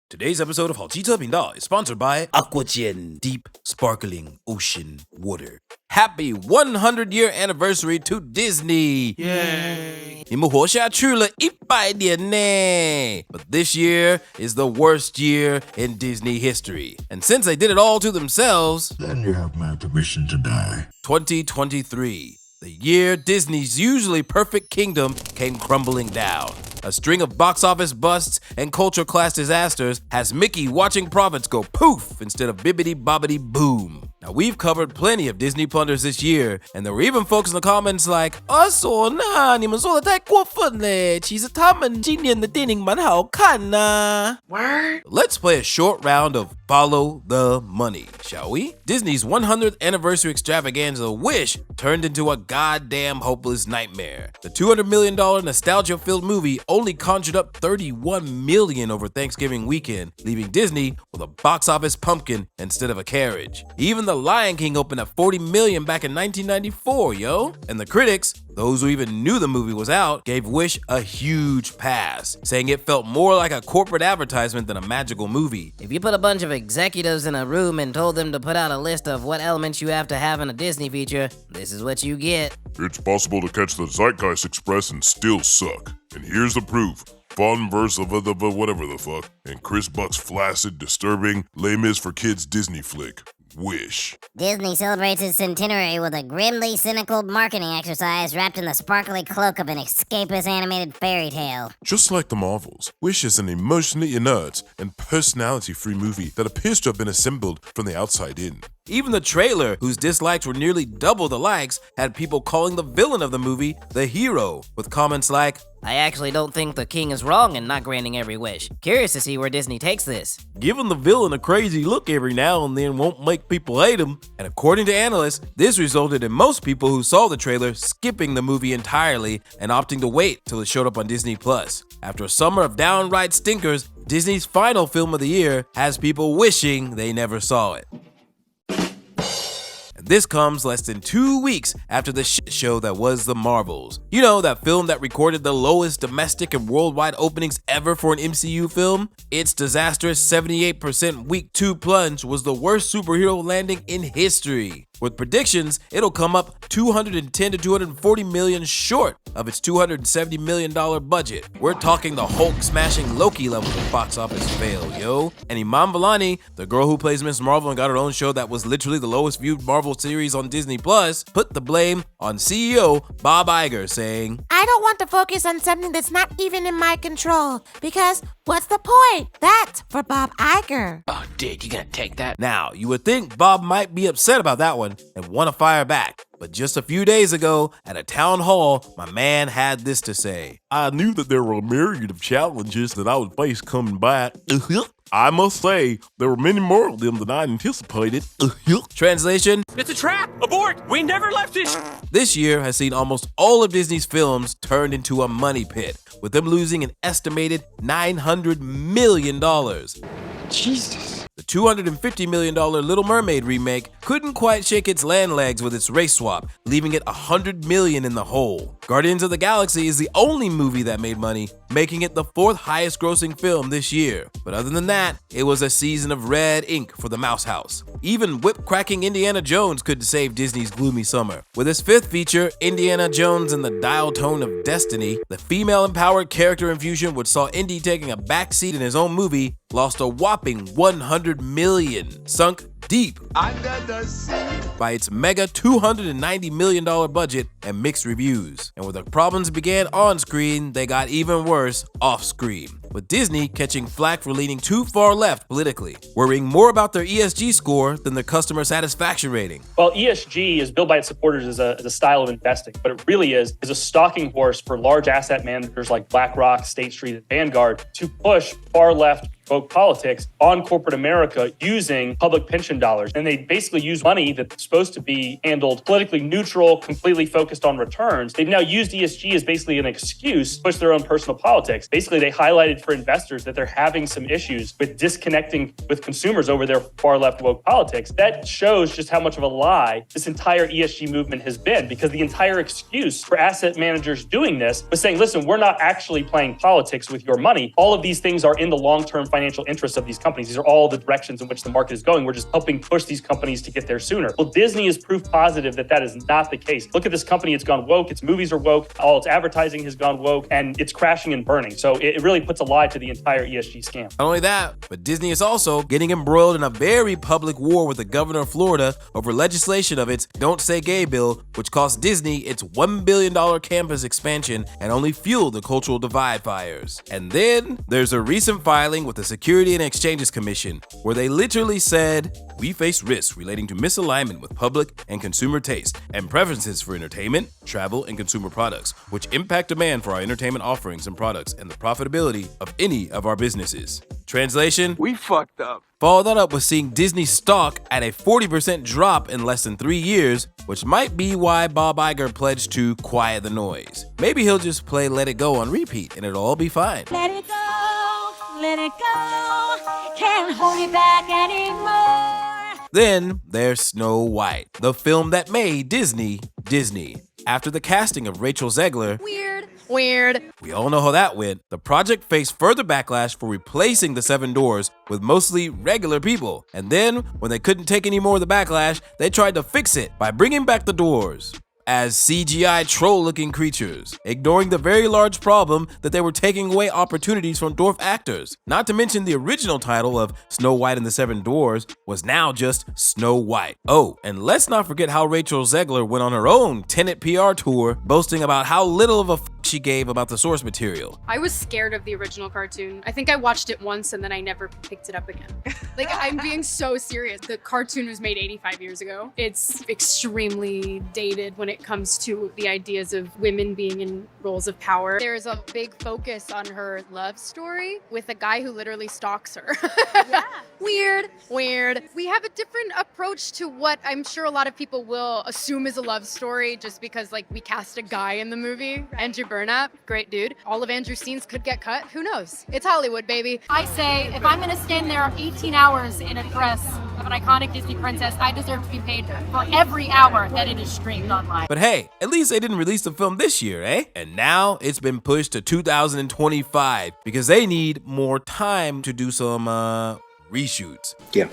Today's episode of 好机车频道 is sponsored by Aquagen Deep Sparkling Ocean Water. Happy 100-year anniversary to Disney! Yay! 你们活下去了100年呢! But this year is the worst year in Disney history. And since they did it all to themselves, then you have my permission to die. 2023, the year Disney's usually perfect kingdom came crumbling down. A string of box office busts and culture class disasters has Mickey watching profits go poof instead of bibbidi-bobbidi boom. Now, we've covered plenty of Disney plunders this year, and there were even folks in the comments like, 你们说的太过分了，其实他们今年的电影蛮好看呐。Word? Let's play a short round of Follow the Money, shall we? Disney's 100th anniversary extravaganza Wish turned into a goddamn hopeless nightmare. The $200 million nostalgia-filled movie only conjured up $31 million over Thanksgiving weekend, leaving Disney with a box office pumpkin instead of a carriage. Even The Lion King opened at $40 million back in 1994, yo. And the critics, those who even knew the movie was out, gave Wish a huge pass, saying it felt more like a corporate advertisement than a magical movie. If you put a bunch of executives in a room and told them to put out a list of what elements you have to have in a Disney feature, this is what you get. It's possible to catch the Zeitgeist Express and still suck. And here's the proof. Fun verse of whatever the fuck, and Chris Buck's flaccid, disturbing, lame-is for kids Disney flick. Wish. Disney celebrates its centenary with a grimly cynical marketing exercise wrapped in the sparkly cloak of an escapist animated fairy tale. Just like the Marvels, Wish is an emotionally inert and personality-free movie that appears to have been assembled from the outside in. Even the trailer, whose dislikes were nearly double the likes, had people calling the villain of the movie the hero, with comments like, I actually don't think the king is wrong in not granting every wish. Curious to see where Disney takes this. Giving the villain a crazy look every now and then won't make people hate him. And according to analysts, this resulted in most people who saw the trailer skipping the movie entirely and opting to wait till it showed up on Disney+. After a summer of downright stinkers, Disney's final film of the year has people wishing they never saw it. This comes less than 2 weeks after the shit show that was The Marvels. You know, that film that recorded the lowest domestic and worldwide openings ever for an MCU film? Its disastrous 78% week 2 plunge was the worst superhero landing in history. With predictions, it'll come up $210 to $240 million short of its $270 million budget. We're talking the Hulk-smashing Loki level of box office fail, yo. And Iman Vellani, the girl who plays Ms. Marvel and got her own show that was literally the lowest viewed Marvel series on Disney+, put the blame on CEO Bob Iger, saying, I don't want to focus on something that's not even in my control, because what's the point? That's for Bob Iger. Oh, dude, you gonna take that? Now, you would think Bob might be upset about that one and want to fire back. But just a few days ago, at a town hall, my man had this to say. I knew that there were a myriad of challenges that I would face coming back. I must say, there were many more of them than I anticipated. Translation? It's a trap! Abort! We never left it! This year has seen almost all of Disney's films turned into a money pit, with them losing an estimated $900 million. Jesus. The $250 million Little Mermaid remake couldn't quite shake its land legs with its race swap, leaving it $100 million in the hole. Guardians of the Galaxy is the only movie that made money, making it the 4th highest grossing film this year. But other than that, it was a season of red ink for the Mouse House. Even whip-cracking Indiana Jones couldn't save Disney's gloomy summer. With its 5th feature, Indiana Jones and the Dial Tone of Destiny, the female-empowered character infusion which saw Indy taking a backseat in his own movie lost a whopping $100 million, sunk deep under the sea by its mega $290 million budget and mixed reviews. And where the problems began on screen, they got even worse off screen, with Disney catching flack for leaning too far left politically, worrying more about their ESG score than their customer satisfaction rating. Well, ESG is billed by its supporters as a style of investing, but it really is a stalking horse for large asset managers like BlackRock, State Street, and Vanguard to push far left woke politics on corporate America using public pension dollars. And they basically use money that's supposed to be handled politically neutral, completely focused on returns. They've now used ESG as basically an excuse to push their own personal politics. Basically, they highlighted for investors that they're having some issues with disconnecting with consumers over their far left woke politics. That shows just how much of a lie this entire ESG movement has been, because the entire excuse for asset managers doing this was saying, listen, we're not actually playing politics with your money. All of these things are in the long-term financial interests of these companies. These are all the directions in which the market is going. We're just helping push these companies to get there sooner. Well, Disney is proof positive that that is not the case. Look at this company. It's gone woke. Its movies are woke. All its advertising has gone woke, and it's crashing and burning. So it really puts a lie to the entire ESG scam. Not only that, but Disney is also getting embroiled in a very public war with the governor of Florida over legislation of its Don't Say Gay bill, which cost Disney its $1 billion campus expansion and only fueled the cultural divide fires. And then there's a recent filing with the Security and Exchanges Commission, where they literally said, "We face risks relating to misalignment with public and consumer taste and preferences for entertainment, travel, and consumer products, which impact demand for our entertainment offerings and products and the profitability of any of our businesses." Translation: We fucked up. follow that up with seeing Disney stock at a 40% drop in less than 3 years, which might be why Bob Iger pledged to quiet the noise. Maybe he'll just play Let It Go on repeat and it'll all be fine. Let it go, can't hold it back anymore. Then there's Snow White, the film that made Disney Disney. After the casting of Rachel Zegler, Weird. we all know how that went. The project faced further backlash for replacing the Seven Dwarfs with mostly regular people. And then, when they couldn't take any more of the backlash, they tried to fix it by bringing back the dwarves as CGI troll-looking creatures, ignoring the very large problem that they were taking away opportunities from dwarf actors. Not to mention the original title of Snow White and the Seven Dwarfs was now just Snow White. Oh, and let's not forget how Rachel Zegler went on her own Tenet PR tour, boasting about how little of a she gave about the source material. I was scared of the original cartoon. I think I watched it once and then I never picked it up again. Like, I'm being so serious. The cartoon was made 85 years ago. It's extremely dated when it comes to the ideas of women being in roles of power. There's a big focus on her love story with a guy who literally stalks her. Yeah. Weird. We have a different approach to what I'm sure a lot of people will assume is a love story just because, like, we cast a guy in the movie. Right. Andrew Burnap, great dude. All of Andrew's scenes could get cut. Who knows? It's Hollywood, baby. I say, if I'm gonna stand there 18 hours in a dress of an iconic Disney princess, I deserve to be paid for every hour that it is streamed online. But hey, at least they didn't release the film this year, eh? And now it's been pushed to 2025 because they need more time to do some, reshoots. Yeah,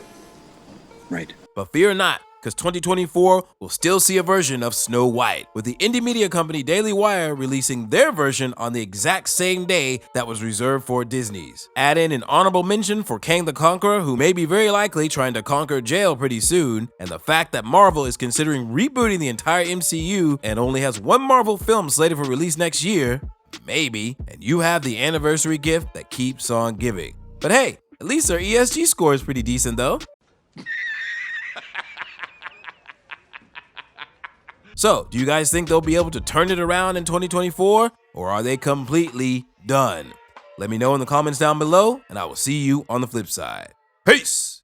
right. But fear not, because 2024 will still see a version of Snow White, with the indie media company Daily Wire releasing their version on the exact same day that was reserved for Disney's. Add in an honorable mention for Kang the Conqueror, who may be very likely trying to conquer jail pretty soon, and the fact that Marvel is considering rebooting the entire MCU and only has one Marvel film slated for release next year, maybe, and you have the anniversary gift that keeps on giving. But hey, at least their ESG score is pretty decent though. So, do you guys think they'll be able to turn it around in 2024, or are they completely done? Let me know in the comments down below, and I will see you on the flip side. Peace!